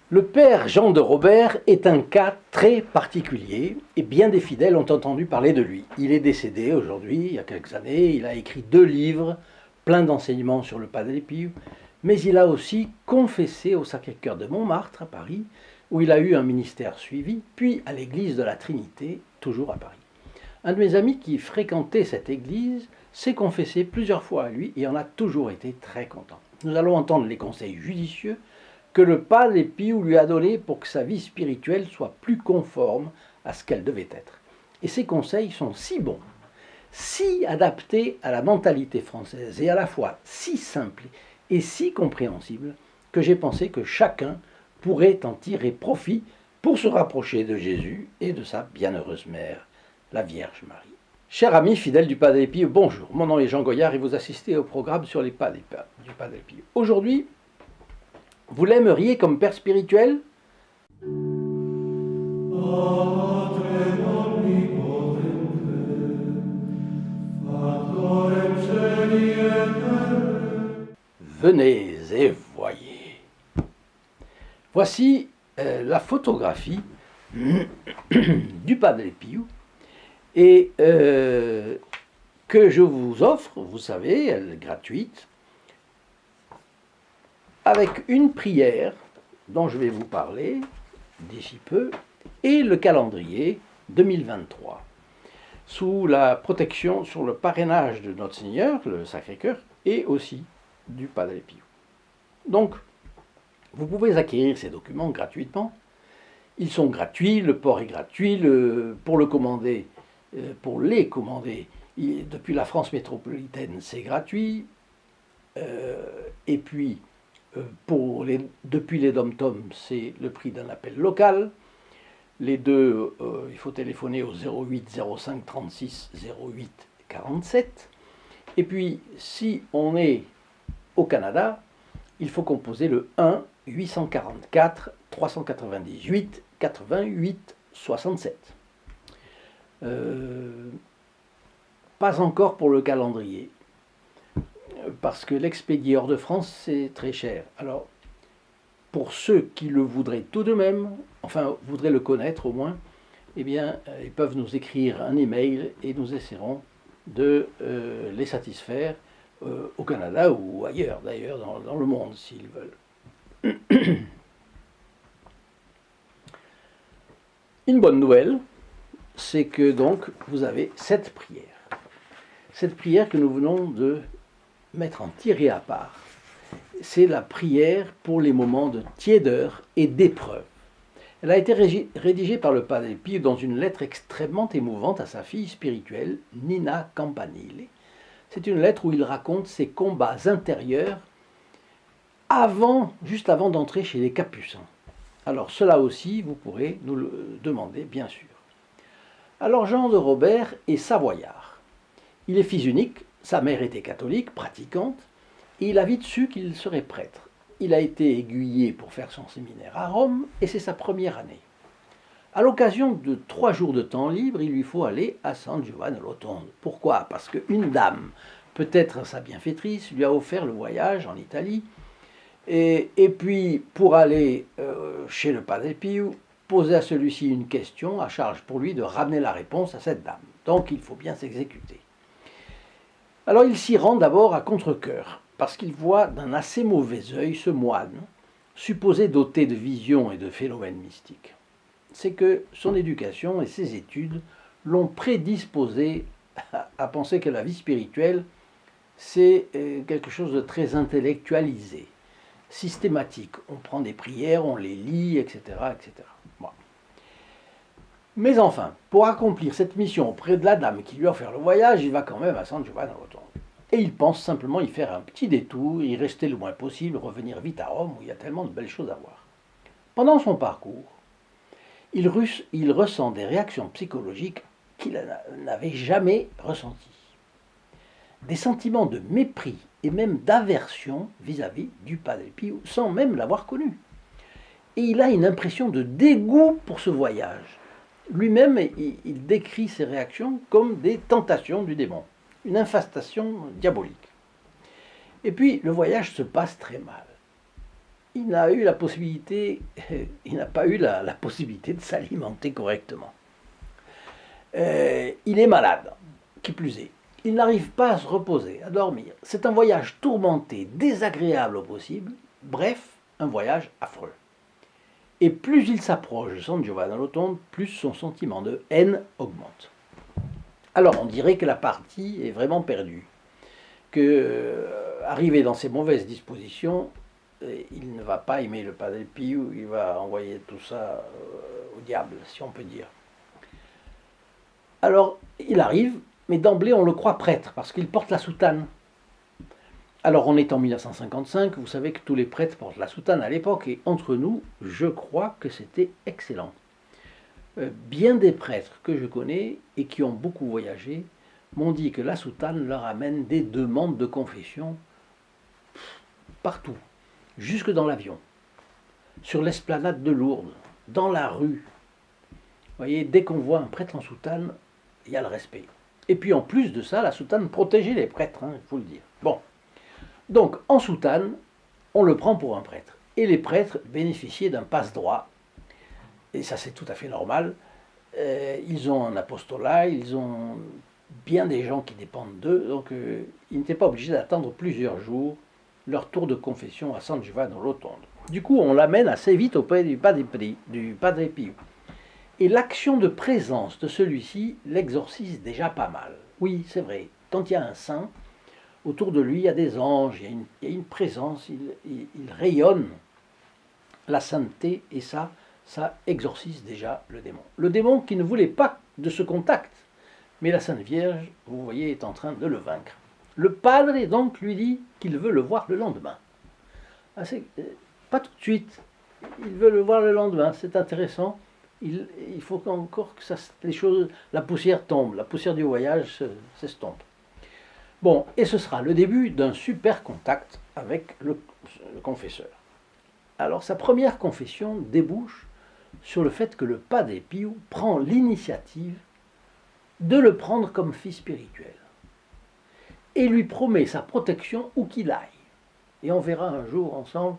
Le père Jean de Robert est un cas très particulier et bien des fidèles ont entendu parler de lui. Il est décédé aujourd'hui, il y a quelques années, il a écrit 2 livres, plein d'enseignements sur le Padre Pio, mais il a aussi confessé au Sacré-Cœur de Montmartre à Paris, où il a eu un ministère suivi, puis à l'église de la Trinité, toujours à Paris. Un de mes amis qui fréquentait cette église s'est confessé plusieurs fois à lui et en a toujours été très content. Nous allons entendre les conseils judicieux que le Padre Pio lui a donné pour que sa vie spirituelle soit plus conforme à ce qu'elle devait être. Et ces conseils sont si bons, si adaptés à la mentalité française et à la fois si simples et si compréhensibles que j'ai pensé que chacun pourrait en tirer profit pour se rapprocher de Jésus et de sa bienheureuse mère, la Vierge Marie. Chers amis fidèles du Padre Pio, bonjour, mon nom est Jean Goyard et vous assistez au programme sur les pas du Padre Pio. Aujourd'hui, vous l'aimeriez comme père spirituel? Venez et voyez. Voici la photographie du Padre Pio et que je vous offre, vous savez, elle est gratuite, avec une prière dont je vais vous parler d'ici peu, et le calendrier 2023, sous la protection, sur le parrainage de notre Seigneur, le Sacré-Cœur, et aussi du Padre Pio. Donc, vous pouvez acquérir ces documents gratuitement. Ils sont gratuits, le port est gratuit, pour les commander, depuis la France métropolitaine, c'est gratuit. Et puis, depuis les dom-toms, c'est le prix d'un appel local. Les deux, il faut téléphoner au 08 05 36 08 47. Et puis, si on est au Canada, il faut composer le 1 844 398 88 67. Pas encore pour le calendrier, parce que l'expédier hors de France, c'est très cher. Alors, pour ceux qui le voudraient tout de même, enfin, voudraient le connaître au moins, eh bien, ils peuvent nous écrire un email et nous essaierons de les satisfaire au Canada ou ailleurs, d'ailleurs, dans le monde, s'ils veulent. Une bonne nouvelle, c'est que donc vous avez cette prière. Cette prière que nous venons de mettre en tiré à part. C'est la prière pour les moments de tiédeur et d'épreuve. Elle a été rédigée par le Padre Pio dans une lettre extrêmement émouvante à sa fille spirituelle, Nina Campanile. C'est une lettre où il raconte ses combats intérieurs juste avant d'entrer chez les Capucins. Alors cela aussi, vous pourrez nous le demander, bien sûr. Alors Jean de Robert est savoyard. Il est fils unique, sa mère était catholique, pratiquante, et il a vite su qu'il serait prêtre. Il a été aiguillé pour faire son séminaire à Rome, et c'est sa première année. À l'occasion de 3 jours de temps libre, il lui faut aller à San Giovanni Rotondo. Pourquoi? Parce qu'une dame, peut-être sa bienfaitrice, lui a offert le voyage en Italie, et puis pour aller chez le Padre Pio, poser à celui-ci une question, à charge pour lui de ramener la réponse à cette dame. Donc il faut bien s'exécuter. Alors il s'y rend d'abord à contre-cœur, parce qu'il voit d'un assez mauvais œil ce moine, supposé doté de visions et de phénomènes mystiques. C'est que son éducation et ses études l'ont prédisposé à penser que la vie spirituelle, c'est quelque chose de très intellectualisé, systématique. On prend des prières, on les lit, etc. etc. Bon. Mais enfin, pour accomplir cette mission auprès de la dame qui lui a offert le voyage, il va quand même à San Giovanni Rotondo. Et il pense simplement y faire un petit détour, y rester le moins possible, revenir vite à Rome où il y a tellement de belles choses à voir. Pendant son parcours, il ressent des réactions psychologiques qu'il n'avait jamais ressenties. Des sentiments de mépris et même d'aversion vis-à-vis du Padre Pio, sans même l'avoir connu. Et il a une impression de dégoût pour ce voyage. Lui-même, il décrit ces réactions comme des tentations du démon, une infestation diabolique. Et puis, le voyage se passe très mal. il n'a eu la possibilité, il n'a pas eu la possibilité de s'alimenter correctement. Il est malade, qui plus est. Il n'arrive pas à se reposer, à dormir. C'est un voyage tourmenté, désagréable au possible, bref, un voyage affreux. Et plus il s'approche de San Giovanni Rotondo, plus son sentiment de haine augmente. Alors on dirait que la partie est vraiment perdue, que arrivé dans ces mauvaises dispositions, il ne va pas aimer le Padre Pio, il va envoyer tout ça au diable, si on peut dire. Alors il arrive, mais d'emblée on le croit prêtre, parce qu'il porte la soutane. Alors on est en 1955, vous savez que tous les prêtres portent la soutane à l'époque, et entre nous, je crois que c'était excellent. Bien des prêtres que je connais et qui ont beaucoup voyagé m'ont dit que la soutane leur amène des demandes de confession partout, jusque dans l'avion, sur l'esplanade de Lourdes, dans la rue. Vous voyez, dès qu'on voit un prêtre en soutane, il y a le respect. Et puis en plus de ça, la soutane protégeait les prêtres, il faut le dire. Bon. Donc, en soutane, on le prend pour un prêtre. Et les prêtres bénéficiaient d'un passe-droit. Et ça, c'est tout à fait normal. Ils ont un apostolat, ils ont bien des gens qui dépendent d'eux. Donc, ils n'étaient pas obligés d'attendre plusieurs jours leur tour de confession à San Giovanni Rotondo. Du coup, on l'amène assez vite auprès du Padre Pio. Et l'action de présence de celui-ci l'exorcise déjà pas mal. Oui, c'est vrai. Quand il y a un saint, autour de lui, il y a des anges, il y a une présence, il rayonne la sainteté, et ça exorcise déjà le démon. Le démon qui ne voulait pas de ce contact, mais la Sainte Vierge, vous voyez, est en train de le vaincre. Le padre, donc, lui dit qu'il veut le voir le lendemain. Pas tout de suite, il veut le voir le lendemain, c'est intéressant. Il faut encore que la poussière tombe, la poussière du voyage s'estompe. Bon, et ce sera le début d'un super contact avec le confesseur. Alors sa première confession débouche sur le fait que le Padre Pio prend l'initiative de le prendre comme fils spirituel et lui promet sa protection où qu'il aille. Et on verra un jour ensemble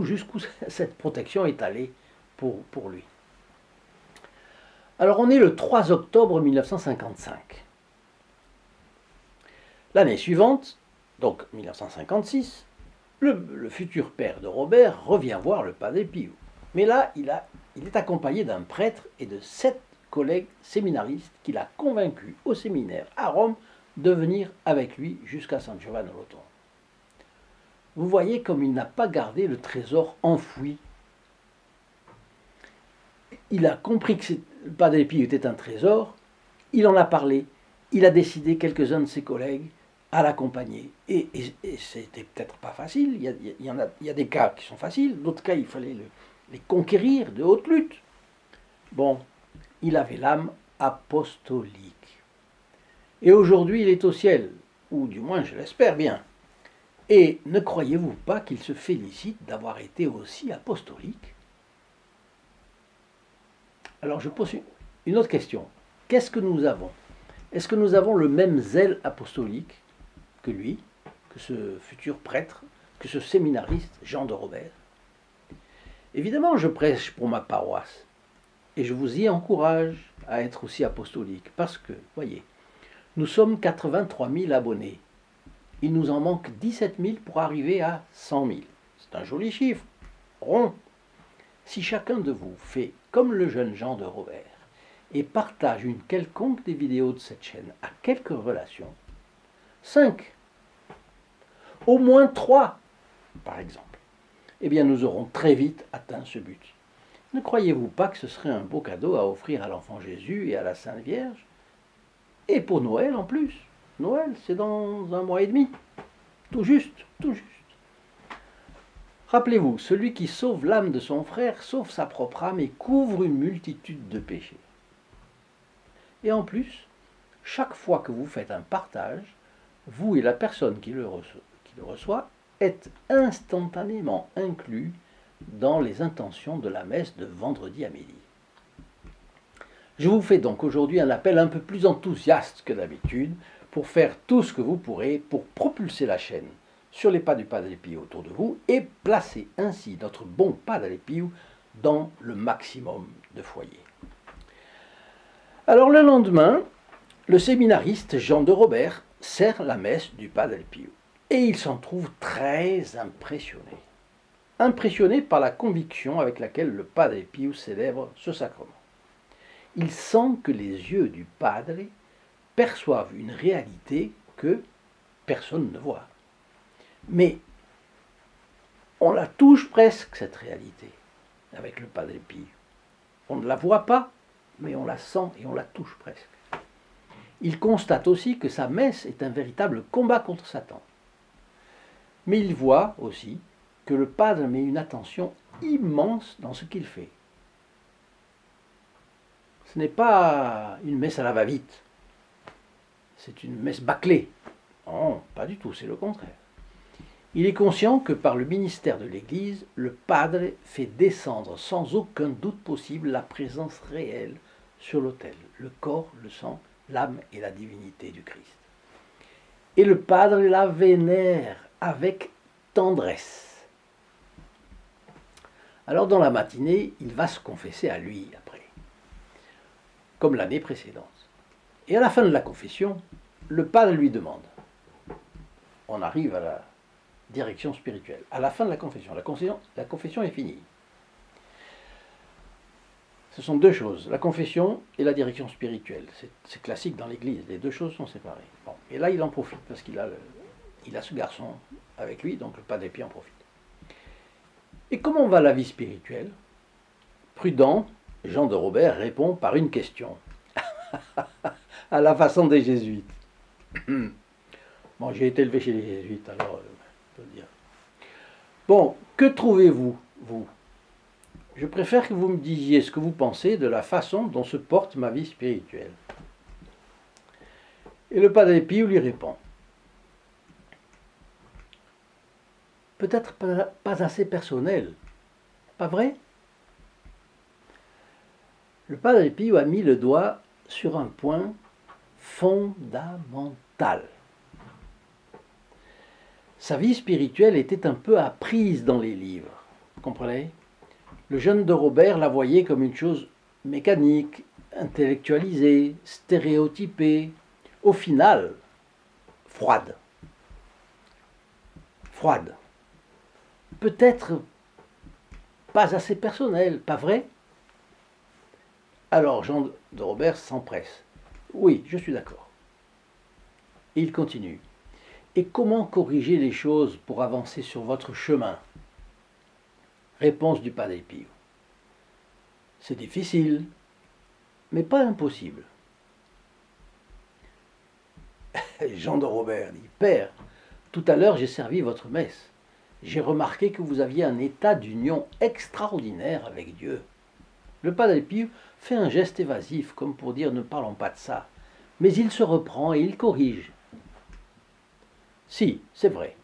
jusqu'où cette protection est allée pour lui. Alors on est le 3 octobre 1955. L'année suivante, donc 1956, le futur père de Robert revient voir le Padre Pio. Mais là, il est accompagné d'un prêtre et de 7 collègues séminaristes qu'il a convaincus au séminaire à Rome de venir avec lui jusqu'à San Giovanni Rotondo. Vous voyez comme il n'a pas gardé le trésor enfoui. Il a compris que le Padre Pio était un trésor, il en a parlé, il a décidé quelques-uns de ses collègues à l'accompagner. Et c'était peut-être pas facile, il y a des cas qui sont faciles, d'autres cas il fallait les conquérir de haute lutte. Bon, il avait l'âme apostolique. Et aujourd'hui il est au ciel, ou du moins je l'espère bien. Et ne croyez-vous pas qu'il se félicite d'avoir été aussi apostolique? Alors je pose une autre question. Qu'est-ce que nous avons? Est-ce que nous avons le même zèle apostolique que lui, que ce futur prêtre, que ce séminariste Jean de Robert? Évidemment, je prêche pour ma paroisse et je vous y encourage à être aussi apostolique parce que, voyez, nous sommes 83 000 abonnés. Il nous en manque 17 000 pour arriver à 100 000. C'est un joli chiffre, rond. Si chacun de vous fait comme le jeune Jean de Robert et partage une quelconque des vidéos de cette chaîne à quelques relations, 5, au moins 3, par exemple, eh bien nous aurons très vite atteint ce but. Ne croyez-vous pas que ce serait un beau cadeau à offrir à l'enfant Jésus et à la Sainte Vierge? Et pour Noël en plus. Noël, c'est dans 1 mois et demi. Tout juste, tout juste. Rappelez-vous, celui qui sauve l'âme de son frère sauve sa propre âme et couvre une multitude de péchés. Et en plus, chaque fois que vous faites un partage, vous et la personne qui le reçoit êtes instantanément inclus dans les intentions de la messe de vendredi à midi. Je vous fais donc aujourd'hui un appel un peu plus enthousiaste que d'habitude pour faire tout ce que vous pourrez pour propulser la chaîne sur les pas du Padre Pio autour de vous et placez ainsi notre bon Padre Pio dans le maximum de foyers. Alors le lendemain, le séminariste Jean de Robert sert la messe du Padre Pio et il s'en trouve très impressionné. Impressionné par la conviction avec laquelle le Padre Pio célèbre ce sacrement. Il sent que les yeux du Padre perçoivent une réalité que personne ne voit. Mais on la touche presque, cette réalité, avec le Padre Pio. On ne la voit pas, mais on la sent et on la touche presque. Il constate aussi que sa messe est un véritable combat contre Satan. Mais il voit aussi que le Padre met une attention immense dans ce qu'il fait. Ce n'est pas une messe à la va-vite. C'est une messe bâclée. Non, pas du tout, c'est le contraire. Il est conscient que par le ministère de l'Église, le Padre fait descendre sans aucun doute possible la présence réelle sur l'autel, le corps, le sang, l'âme et la divinité du Christ. Et le Padre la vénère avec tendresse. Alors dans la matinée, il va se confesser à lui après, comme l'année précédente. Et à la fin de la confession, le Padre lui demande, on arrive à la direction spirituelle, à la fin de la confession est finie. Ce sont deux choses, la confession et la direction spirituelle. C'est classique dans l'Église, les deux choses sont séparées. Bon. Et là, il en profite, parce qu'il a, ce garçon avec lui, donc le Padre Pio en profite. Et comment va la vie spirituelle? Prudent, Jean de Robert répond par une question, à la façon des jésuites. Bon, j'ai été élevé chez les jésuites, alors je peux dire. Bon, que trouvez-vous, vous? Je préfère que vous me disiez ce que vous pensez de la façon dont se porte ma vie spirituelle. Et le Padre Pio lui répond, peut-être pas assez personnel, pas vrai? Le Padre Pio a mis le doigt sur un point fondamental. Sa vie spirituelle était un peu apprise dans les livres, vous comprenez? Le jeune de Robert la voyait comme une chose mécanique, intellectualisée, stéréotypée, au final, froide. Froide. Peut-être pas assez personnelle, pas vrai? Alors Jean de Robert s'empresse. Oui, je suis d'accord. Et il continue. Et comment corriger les choses pour avancer sur votre chemin? Réponse du Padre Pio. C'est difficile, mais pas impossible. Jean de Robert dit, Père, tout à l'heure j'ai servi votre messe. J'ai remarqué que vous aviez un état d'union extraordinaire avec Dieu. Le Padre Pio fait un geste évasif, comme pour dire ne parlons pas de ça. Mais il se reprend et il corrige. Si, c'est vrai.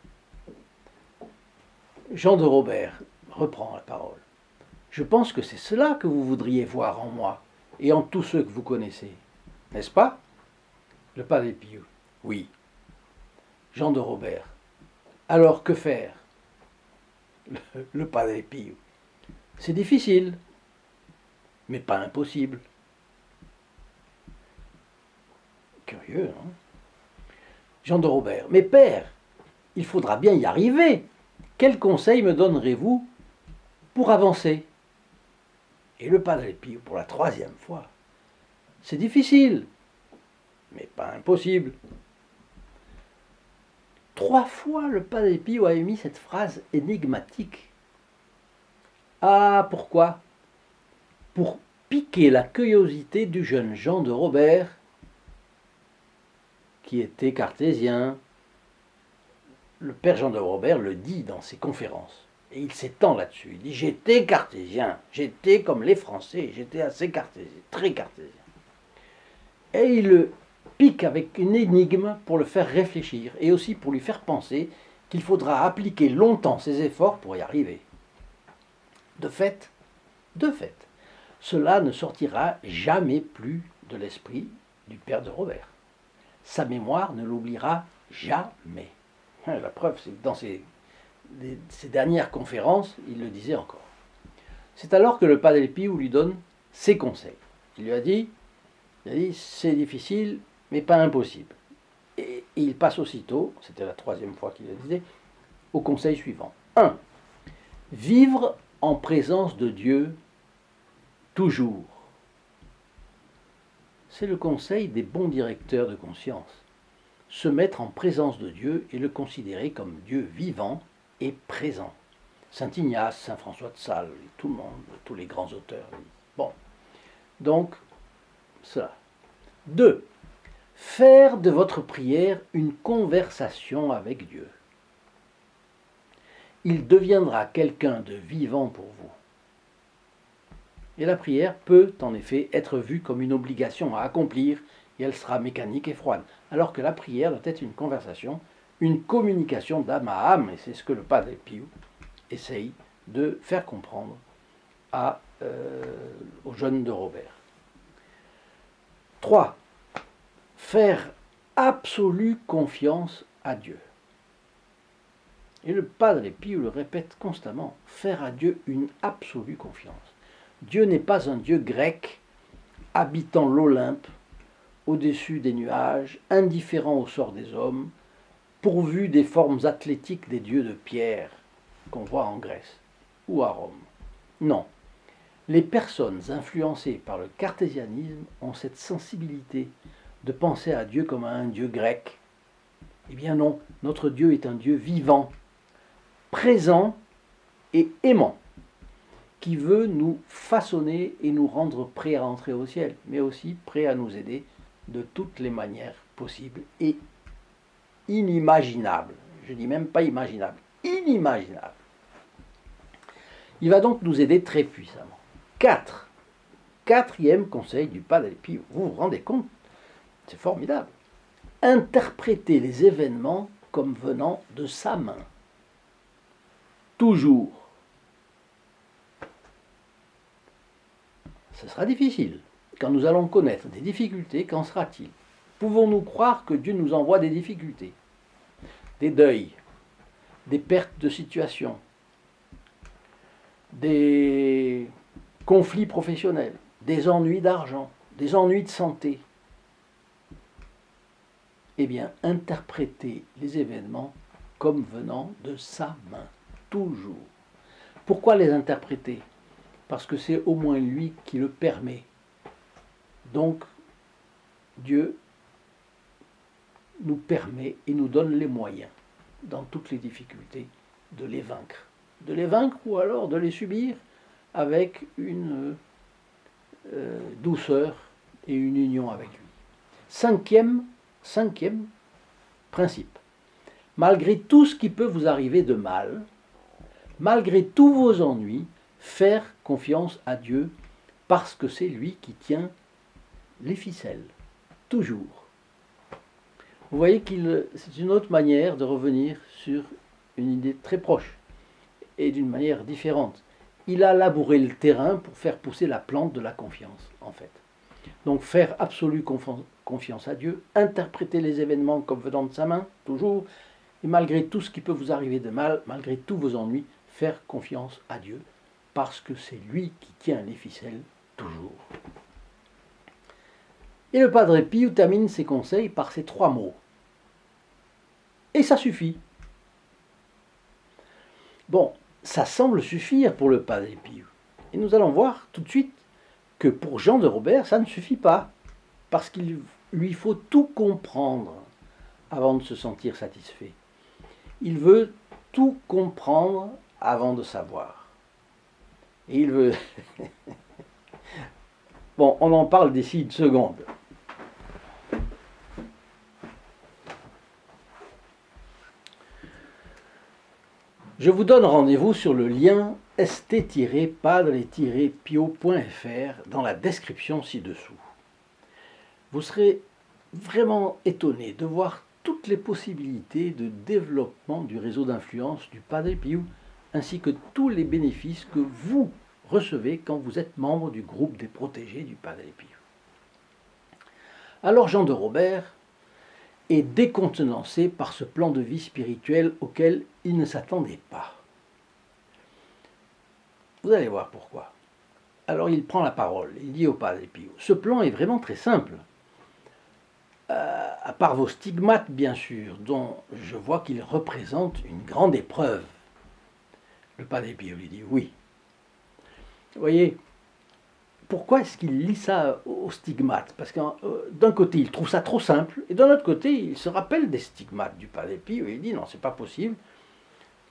Jean de Robert reprend la parole. Je pense que c'est cela que vous voudriez voir en moi et en tous ceux que vous connaissez. N'est-ce pas? Le Padre Pio. Oui. Jean de Robert. Alors que faire? Le Padre Pio. C'est difficile, mais pas impossible. Curieux, hein? Jean de Robert. Mais père, il faudra bien y arriver. Quel conseil me donnerez-vous pour avancer? Et le Padre Pio, pour la troisième fois. C'est difficile, mais pas impossible. 3 fois, le Padre Pio a émis cette phrase énigmatique. Ah, pourquoi? Pour piquer la curiosité du jeune Jean de Robert, qui était cartésien. Le père Jean de Robert le dit dans ses conférences. Et il s'étend là-dessus. Il dit, j'étais cartésien, j'étais comme les Français, j'étais assez cartésien, très cartésien. Et il le pique avec une énigme pour le faire réfléchir et aussi pour lui faire penser qu'il faudra appliquer longtemps ses efforts pour y arriver. De fait, cela ne sortira jamais plus de l'esprit du père de Robert. Sa mémoire ne l'oubliera jamais. La preuve, c'est que dans ses dernières conférences, il le disait encore. C'est alors que le Padre Pio lui donne ses conseils. Il lui a dit, c'est difficile, mais pas impossible. Et il passe aussitôt, c'était la 3e fois qu'il le disait, au conseil suivant. 1. Vivre en présence de Dieu toujours. C'est le conseil des bons directeurs de conscience. Se mettre en présence de Dieu et le considérer comme Dieu vivant et présent. Saint Ignace, Saint François de Sales, tout le monde, tous les grands auteurs. Bon, donc, cela. 2. Faire de votre prière une conversation avec Dieu. Il deviendra quelqu'un de vivant pour vous. Et la prière peut en effet être vue comme une obligation à accomplir et elle sera mécanique et froide. Alors que la prière doit être une conversation, une communication d'âme à âme, et c'est ce que le Padre Pio essaye de faire comprendre aux jeunes de Robert. 3. Faire absolue confiance à Dieu. Et le Padre Pio le répète constamment, faire à Dieu une absolue confiance. Dieu n'est pas un Dieu grec, habitant l'Olympe, au-dessus des nuages, indifférent au sort des hommes, pourvu des formes athlétiques des dieux de pierre qu'on voit en Grèce ou à Rome. Non, les personnes influencées par le cartésianisme ont cette sensibilité de penser à Dieu comme à un Dieu grec. Eh bien non, notre Dieu est un Dieu vivant, présent et aimant, qui veut nous façonner et nous rendre prêts à entrer au ciel, mais aussi prêts à nous aider de toutes les manières possibles et inimaginables. Je dis même pas imaginable, inimaginable. Il va donc nous aider très puissamment. 4. 4e conseil du Padre Pio. Vous vous rendez compte? C'est formidable. Interpréter les événements comme venant de sa main. Toujours. Ce sera difficile. Quand nous allons connaître des difficultés, qu'en sera-t-il? Pouvons-nous croire que Dieu nous envoie des difficultés, des deuils, des pertes de situation, des conflits professionnels, des ennuis d'argent, des ennuis de santé? Eh bien, interpréter les événements comme venant de sa main, toujours. Pourquoi les interpréter? Parce que c'est au moins lui qui le permet. Donc, Dieu nous permet et nous donne les moyens, dans toutes les difficultés, de les vaincre. De les vaincre ou alors de les subir avec une douceur et une union avec lui. Cinquième principe. Malgré tout ce qui peut vous arriver de mal, malgré tous vos ennuis, faire confiance à Dieu parce que c'est lui qui tient les ficelles, toujours. Vous voyez que c'est une autre manière de revenir sur une idée très proche et d'une manière différente. Il a labouré le terrain pour faire pousser la plante de la confiance, en fait. Donc faire absolue confiance à Dieu, interpréter les événements comme venant de sa main, toujours, et malgré tout ce qui peut vous arriver de mal, malgré tous vos ennuis, faire confiance à Dieu, parce que c'est lui qui tient les ficelles, toujours. Et le Padre Pio termine ses conseils par ces 3 mots. Et ça suffit. Bon, ça semble suffire pour le Padre Pio. Et nous allons voir tout de suite que pour Jean de Robert, ça ne suffit pas. Parce qu'il lui faut tout comprendre avant de se sentir satisfait. Il veut tout comprendre avant de savoir. Et il veut... Bon, on en parle d'ici une seconde. Je vous donne rendez-vous sur le lien st-padre-pio.fr dans la description ci-dessous. Vous serez vraiment étonné de voir toutes les possibilités de développement du réseau d'influence du Padre Pio, ainsi que tous les bénéfices que vous recevez quand vous êtes membre du groupe des protégés du Padre Pio. Alors Jean de Robert et décontenancé par ce plan de vie spirituel auquel il ne s'attendait pas. Vous allez voir pourquoi. Alors il prend la parole, il dit au Padre Pio, ce plan est vraiment très simple. À part vos stigmates, bien sûr, dont je vois qu'ils représentent une grande épreuve. Le Padre Pio lui dit oui. Vous voyez, pourquoi est-ce qu'il lit ça aux stigmates? Parce que d'un côté, il trouve ça trop simple, et d'un autre côté, il se rappelle des stigmates du Padre Pio, et il dit non, c'est pas possible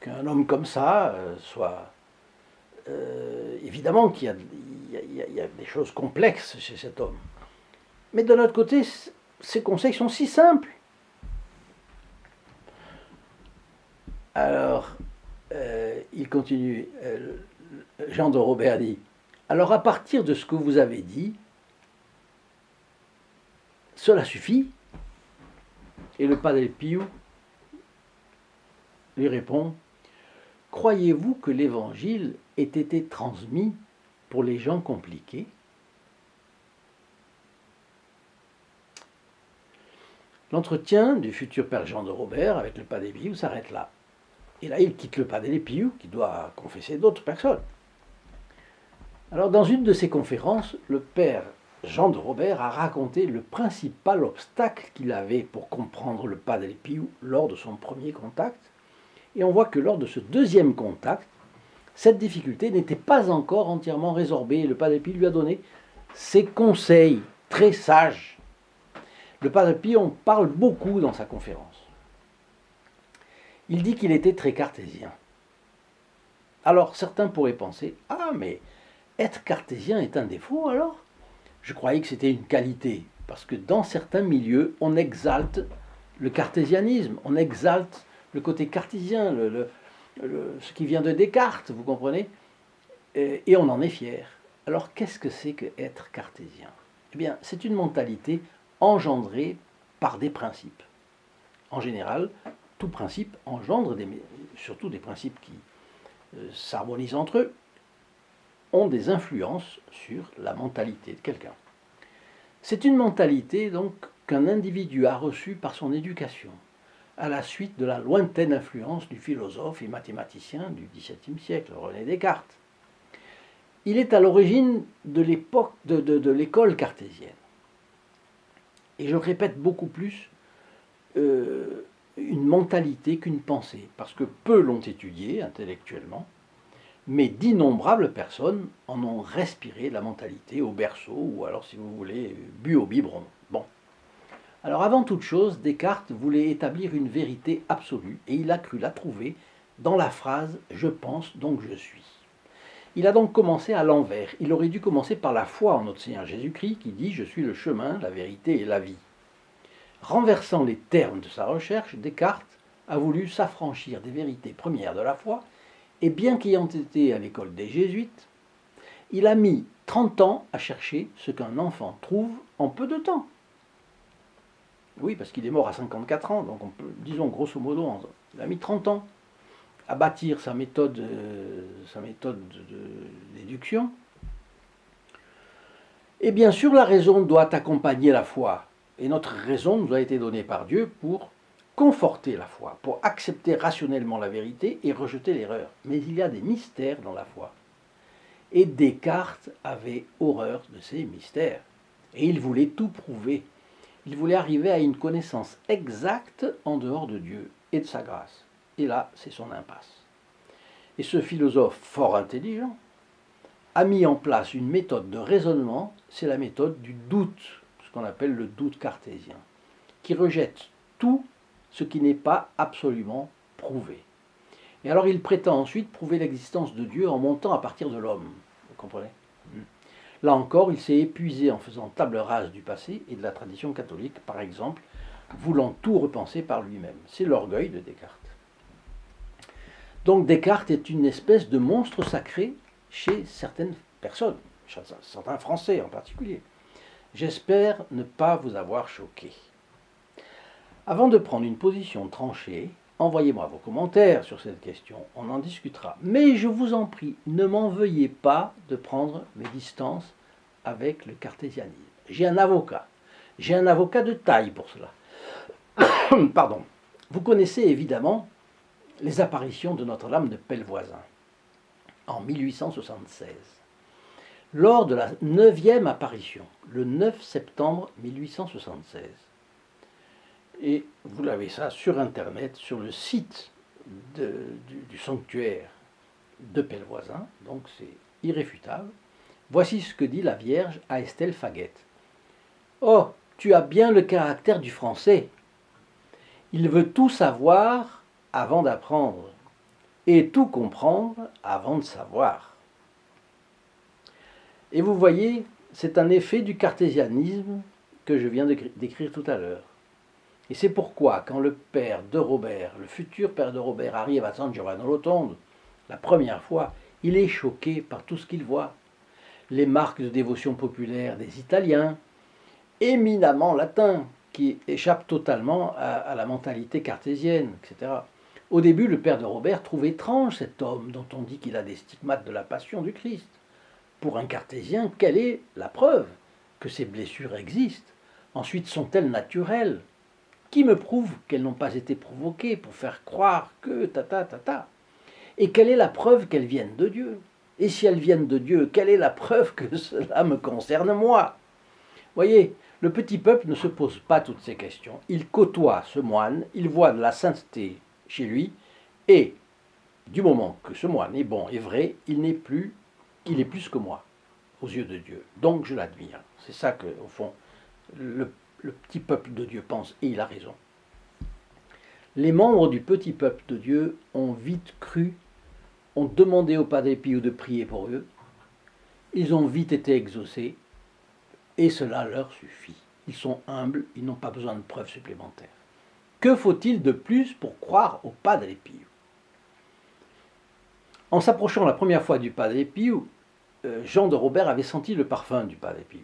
qu'un homme comme ça soit... évidemment qu'il y a des choses complexes chez cet homme. Mais d'un autre côté, ces conseils sont si simples. Alors, il continue, Jean de Robert dit, alors à partir de ce que vous avez dit, cela suffit. Et le Padre Pio lui répond, croyez-vous que l'évangile ait été transmis pour les gens compliqués? L'entretien du futur père Jean de Robert avec le Padre Pio s'arrête là. Et là, il quitte le Padre Pio, qui doit confesser d'autres personnes. Alors, dans une de ses conférences, le père Jean de Robert a raconté le principal obstacle qu'il avait pour comprendre le Padre Pio lors de son premier contact. Et on voit que lors de ce deuxième contact, cette difficulté n'était pas encore entièrement résorbée. Le Padre Pio lui a donné ses conseils très sages. Le Padre Pio en parle beaucoup dans sa conférence. Il dit qu'il était très cartésien. Alors certains pourraient penser, ah mais être cartésien est un défaut alors? Je croyais que c'était une qualité, parce que dans certains milieux, on exalte le cartésianisme, on exalte le côté cartésien, ce qui vient de Descartes, vous comprenez? Et on en est fier. Alors qu'est-ce que c'est que être cartésien? Eh bien, c'est une mentalité engendrée par des principes. En général, tout principe engendre, surtout des principes qui s'harmonisent entre eux, ont des influences sur la mentalité de quelqu'un. C'est une mentalité donc qu'un individu a reçue par son éducation, à la suite de la lointaine influence du philosophe et mathématicien du XVIIe siècle, René Descartes. Il est à l'origine de l'époque de l'école cartésienne. Et je répète beaucoup plus une mentalité qu'une pensée, parce que peu l'ont étudiée intellectuellement, mais d'innombrables personnes en ont respiré la mentalité au berceau, ou alors, si vous voulez, bu au biberon. Bon. Alors, avant toute chose, Descartes voulait établir une vérité absolue, et il a cru la trouver dans la phrase « Je pense, donc je suis ». Il a donc commencé à l'envers. Il aurait dû commencer par la foi en notre Seigneur Jésus-Christ, qui dit « Je suis le chemin, la vérité et la vie ». Renversant les termes de sa recherche, Descartes a voulu s'affranchir des vérités premières de la foi, et bien qu'ayant été à l'école des Jésuites, il a mis 30 ans à chercher ce qu'un enfant trouve en peu de temps. Oui, parce qu'il est mort à 54 ans, donc on peut, disons grosso modo, il a mis 30 ans à bâtir sa méthode de déduction. Et bien sûr, la raison doit accompagner la foi. Et notre raison nous a été donnée par Dieu pour conforter la foi, pour accepter rationnellement la vérité et rejeter l'erreur. Mais il y a des mystères dans la foi. Et Descartes avait horreur de ces mystères. Et il voulait tout prouver. Il voulait arriver à une connaissance exacte en dehors de Dieu et de sa grâce. Et là, c'est son impasse. Et ce philosophe fort intelligent a mis en place une méthode de raisonnement, c'est la méthode du doute, ce qu'on appelle le doute cartésien, qui rejette tout ce qui n'est pas absolument prouvé. Et alors il prétend ensuite prouver l'existence de Dieu en montant à partir de l'homme. Vous comprenez? Là encore, il s'est épuisé en faisant table rase du passé et de la tradition catholique, par exemple, voulant tout repenser par lui-même. C'est l'orgueil de Descartes. Donc Descartes est une espèce de monstre sacré chez certaines personnes, certains Français en particulier. J'espère ne pas vous avoir choqué. Avant de prendre une position tranchée, envoyez-moi vos commentaires sur cette question, on en discutera. Mais je vous en prie, ne m'en veuillez pas de prendre mes distances avec le cartésianisme. J'ai un avocat de taille pour cela. Pardon. Vous connaissez évidemment les apparitions de Notre-Dame de Pellevoisin en 1876. Lors de la 9e apparition, le 9 septembre 1876, et vous l'avez ça sur Internet, sur le site du sanctuaire de Pellevoisin, donc c'est irréfutable. Voici ce que dit la Vierge à Estelle Faguette. « Oh, tu as bien le caractère du Français. Il veut tout savoir avant d'apprendre, et tout comprendre avant de savoir. » Et vous voyez, c'est un effet du cartésianisme que je viens de décrire tout à l'heure. Et c'est pourquoi, quand le père de Robert, le futur père de Robert, arrive à San Giovanni Rotondo, la première fois, il est choqué par tout ce qu'il voit. Les marques de dévotion populaire des Italiens, éminemment latins, qui échappent totalement à la mentalité cartésienne, etc. Au début, le père de Robert trouve étrange cet homme dont on dit qu'il a des stigmates de la passion du Christ. Pour un cartésien, quelle est la preuve que ces blessures existent? Ensuite, sont-elles naturelles? Qui me prouve qu'elles n'ont pas été provoquées pour faire croire que ta? Et quelle est la preuve qu'elles viennent de Dieu? Et si elles viennent de Dieu, quelle est la preuve que cela me concerne moi? Voyez, le petit peuple ne se pose pas toutes ces questions. Il côtoie ce moine, il voit de la sainteté chez lui, et du moment que ce moine est bon et vrai, il est plus que moi, aux yeux de Dieu. Donc je l'admire. C'est ça que, au fond, le petit peuple de Dieu pense, et il a raison. Les membres du petit peuple de Dieu ont vite cru, ont demandé au Padre Pio de prier pour eux, ils ont vite été exaucés, et cela leur suffit. Ils sont humbles, ils n'ont pas besoin de preuves supplémentaires. Que faut-il de plus pour croire au Padre Pio? En s'approchant la première fois du Padre Pio, Jean de Robert avait senti le parfum du Padre Pio.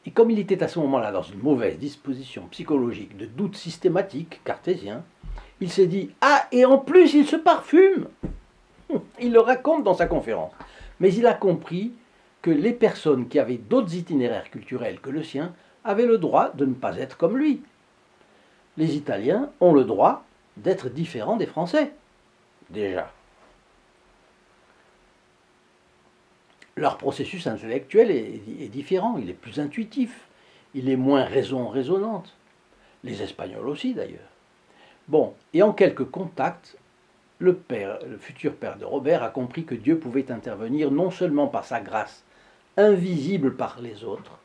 Et comme il était à ce moment-là dans une mauvaise disposition psychologique de doute systématique, cartésien, il s'est dit « Ah, et en plus il se parfume !» Il le raconte dans sa conférence. Mais il a compris que les personnes qui avaient d'autres itinéraires culturels que le sien avaient le droit de ne pas être comme lui. Les Italiens ont le droit d'être différents des Français, déjà. Leur processus intellectuel est différent, il est plus intuitif, il est moins raison résonante. Les Espagnols aussi d'ailleurs. Bon, et en quelques contacts, le futur père de Robert a compris que Dieu pouvait intervenir non seulement par sa grâce, invisible par les autres,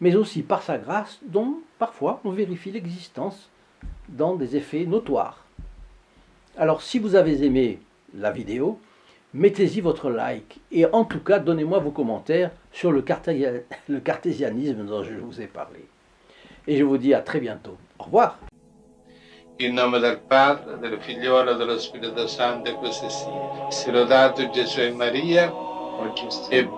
mais aussi par sa grâce dont parfois on vérifie l'existence dans des effets notoires. Alors si vous avez aimé la vidéo, mettez-y votre like et en tout cas donnez-moi vos commentaires sur le cartésianisme dont je vous ai parlé. Et je vous dis à très bientôt. Au revoir. In nome del Padre, del Figliolo e dello Spirito Santo, e così sia. Sia lodato Gesù e Maria, e